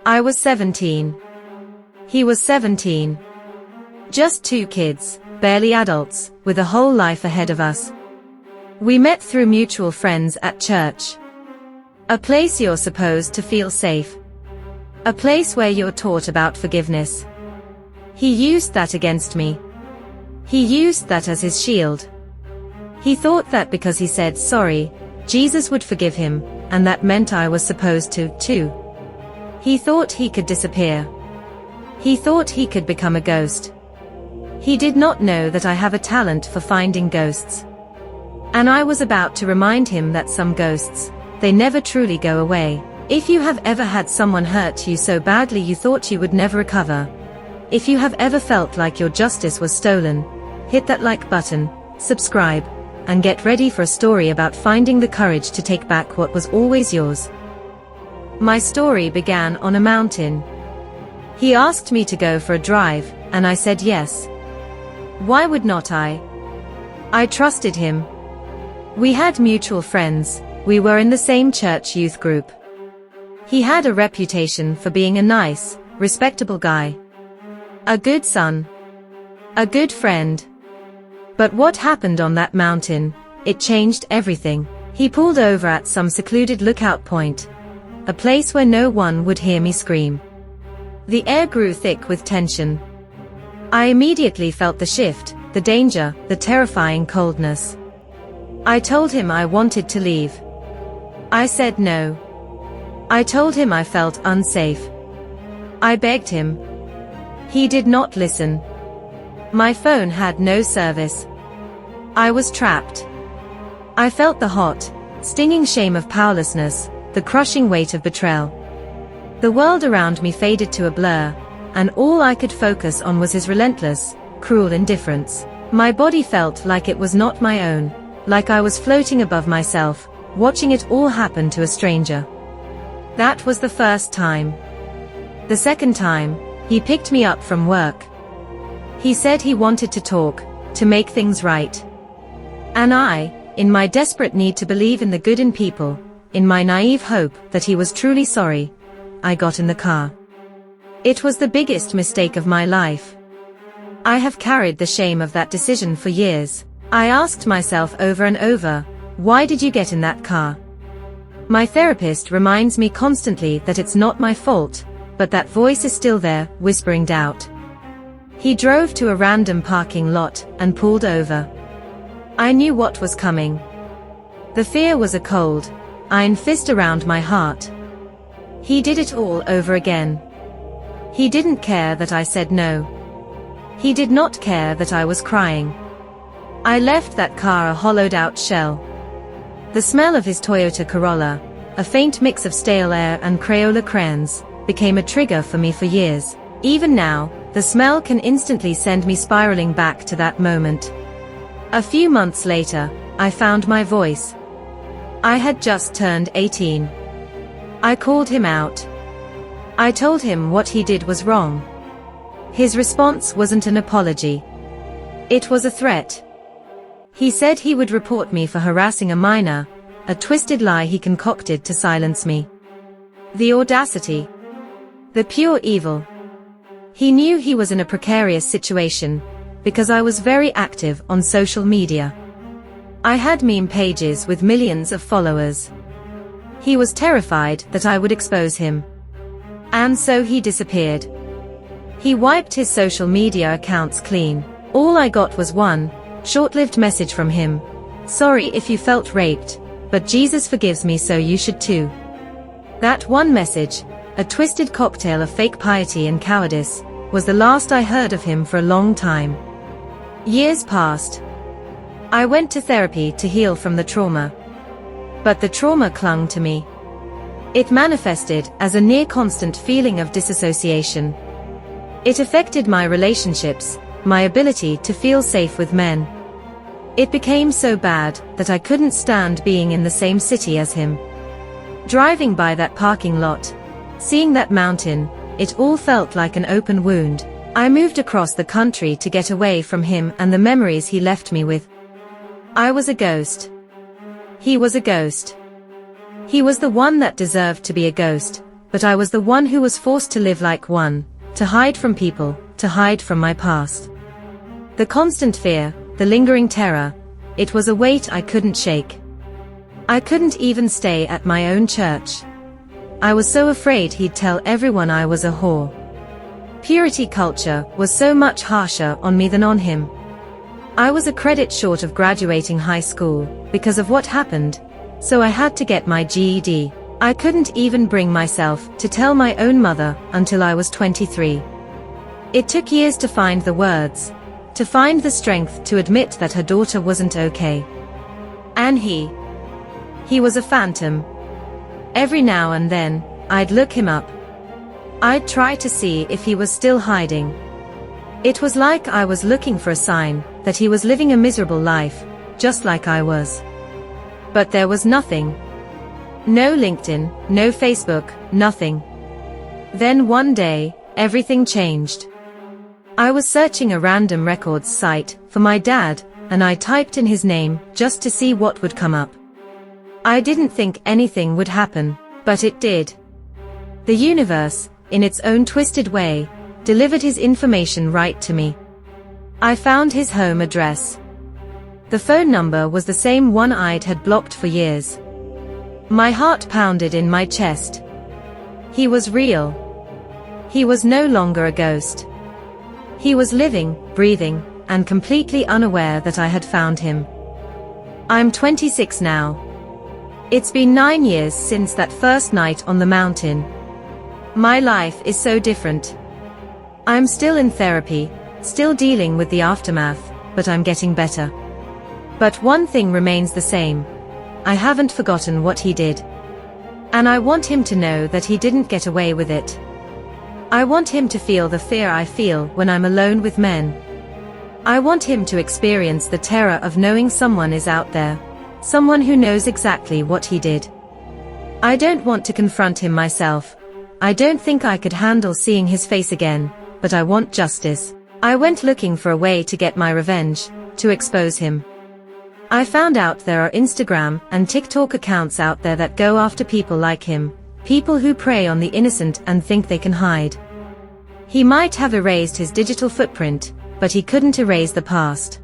I was 17. He was 17. Just two kids, barely adults, with a whole life ahead of us. We met through mutual friends at church. A place you're supposed to feel safe. A place where you're taught about forgiveness. He used that against me. He used that as his shield. He thought that because he said sorry, Jesus would forgive him, and that meant I was supposed to, too. He thought he could disappear. He thought he could become a ghost. He did not know that I have a talent for finding ghosts. And I was about to remind him that some ghosts, they never truly go away. If you have ever had someone hurt you so badly you thought you would never recover. If you have ever felt like your justice was stolen, hit that like button, subscribe, and get ready for a story about finding the courage to take back what was always yours. My story began on a mountain. He asked me to go for a drive, and I said yes. Why would not I? I trusted him. We had mutual friends, we were in the same church youth group. He had a reputation for being a nice, respectable guy. A good son. A good friend. But what happened on that mountain, it changed everything. He pulled over at some secluded lookout point. A place where no one would hear me scream. The air grew thick with tension. I immediately felt the shift, the danger, the terrifying coldness. I told him I wanted to leave. I said no. I told him I felt unsafe. I begged him. He did not listen. My phone had no service. I was trapped. I felt the hot, stinging shame of powerlessness, the crushing weight of betrayal. The world around me faded to a blur, and all I could focus on was his relentless, cruel indifference. My body felt like it was not my own, like I was floating above myself, watching it all happen to a stranger. That was the first time. The second time, he picked me up from work. He said he wanted to talk, to make things right. And I, in my desperate need to believe in the good in people, in my naive hope that he was truly sorry, I got in the car. It was the biggest mistake of my life. I have carried the shame of that decision for years. I asked myself over and over, why did you get in that car? My therapist reminds me constantly that it's not my fault, but that voice is still there, whispering doubt. He drove to a random parking lot and pulled over. I knew what was coming. The fear was a cold, iron fist around my heart. He did it all over again. He didn't care that I said no. He did not care that I was crying. I left that car a hollowed-out shell. The smell of his Toyota Corolla, a faint mix of stale air and Crayola crayons, became a trigger for me for years. Even now, the smell can instantly send me spiraling back to that moment. A few months later, I found my voice. I had just turned 18. I called him out. I told him what he did was wrong. His response wasn't an apology. It was a threat. He said he would report me for harassing a minor, a twisted lie he concocted to silence me. The audacity. The pure evil. He knew he was in a precarious situation, because I was very active on social media. I had meme pages with millions of followers. He was terrified that I would expose him. And so he disappeared. He wiped his social media accounts clean. All I got was one short-lived message from him. Sorry if you felt raped, but Jesus forgives me, so you should too. That one message, a twisted cocktail of fake piety and cowardice, was the last I heard of him for a long time. Years passed. I went to therapy to heal from the trauma. But the trauma clung to me. It manifested as a near-constant feeling of disassociation. It affected my relationships, my ability to feel safe with men. It became so bad that I couldn't stand being in the same city as him. Driving by that parking lot, seeing that mountain, it all felt like an open wound. I moved across the country to get away from him and the memories he left me with. I was a ghost. He was a ghost. He was the one that deserved to be a ghost, but I was the one who was forced to live like one, to hide from people, to hide from my past. The constant fear, the lingering terror, it was a weight I couldn't shake. I couldn't even stay at my own church. I was so afraid he'd tell everyone I was a whore. Purity culture was so much harsher on me than on him. I was a credit short of graduating high school, because of what happened, so I had to get my GED. I couldn't even bring myself to tell my own mother until I was 23. It took years to find the words, to find the strength to admit that her daughter wasn't okay. And he was a phantom. Every now and then, I'd look him up. I'd try to see if he was still hiding. It was like I was looking for a sign that he was living a miserable life, just like I was. But there was nothing. No LinkedIn, no Facebook, nothing. Then one day, everything changed. I was searching a random records site for my dad, and I typed in his name just to see what would come up. I didn't think anything would happen, but it did. The universe, in its own twisted way, delivered his information right to me. I found his home address. The phone number was the same one I'd had blocked for years. My heart pounded in my chest. He was real. He was no longer a ghost. He was living, breathing, and completely unaware that I had found him. I'm 26 now. It's been 9 years since that first night on the mountain. My life is so different. I'm still in therapy, still dealing with the aftermath, but I'm getting better. But one thing remains the same. I haven't forgotten what he did. And I want him to know that he didn't get away with it. I want him to feel the fear I feel when I'm alone with men. I want him to experience the terror of knowing someone is out there, someone who knows exactly what he did. I don't want to confront him myself. I don't think I could handle seeing his face again, but I want justice. I went looking for a way to get my revenge, to expose him. I found out there are Instagram and TikTok accounts out there that go after people like him, people who prey on the innocent and think they can hide. He might have erased his digital footprint, but he couldn't erase the past.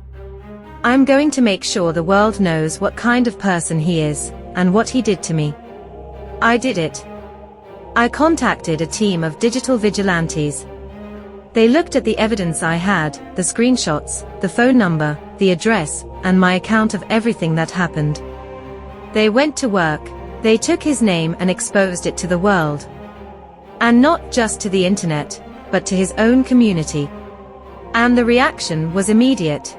I'm going to make sure the world knows what kind of person he is, and what he did to me. I did it. I contacted a team of digital vigilantes. They looked at the evidence I had, the screenshots, the phone number, the address, and my account of everything that happened. They went to work, they took his name and exposed it to the world. And not just to the internet, but to his own community. And the reaction was immediate.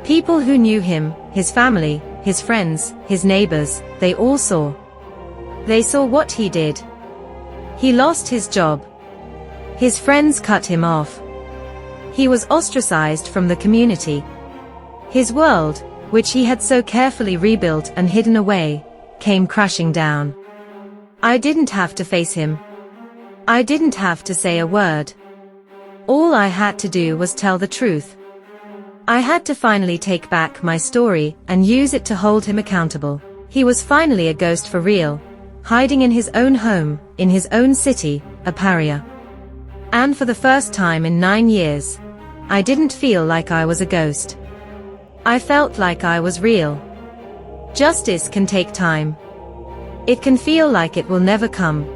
People who knew him, his family, his friends, his neighbors, they all saw. They saw what he did. He lost his job. His friends cut him off. He was ostracized from the community. His world, which he had so carefully rebuilt and hidden away, came crashing down. I didn't have to face him. I didn't have to say a word. All I had to do was tell the truth. I had to finally take back my story and use it to hold him accountable. He was finally a ghost for real, hiding in his own home, in his own city, a pariah. And for the first time in 9 years, I didn't feel like I was a ghost. I felt like I was real. Justice can take time. It can feel like it will never come.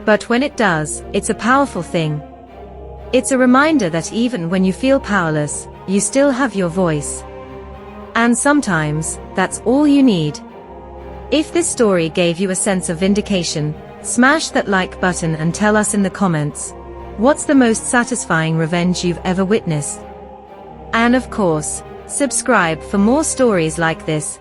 But when it does, it's a powerful thing. It's a reminder that even when you feel powerless, you still have your voice. And sometimes, that's all you need. If this story gave you a sense of vindication, smash that like button and tell us in the comments, what's the most satisfying revenge you've ever witnessed? And of course, subscribe for more stories like this.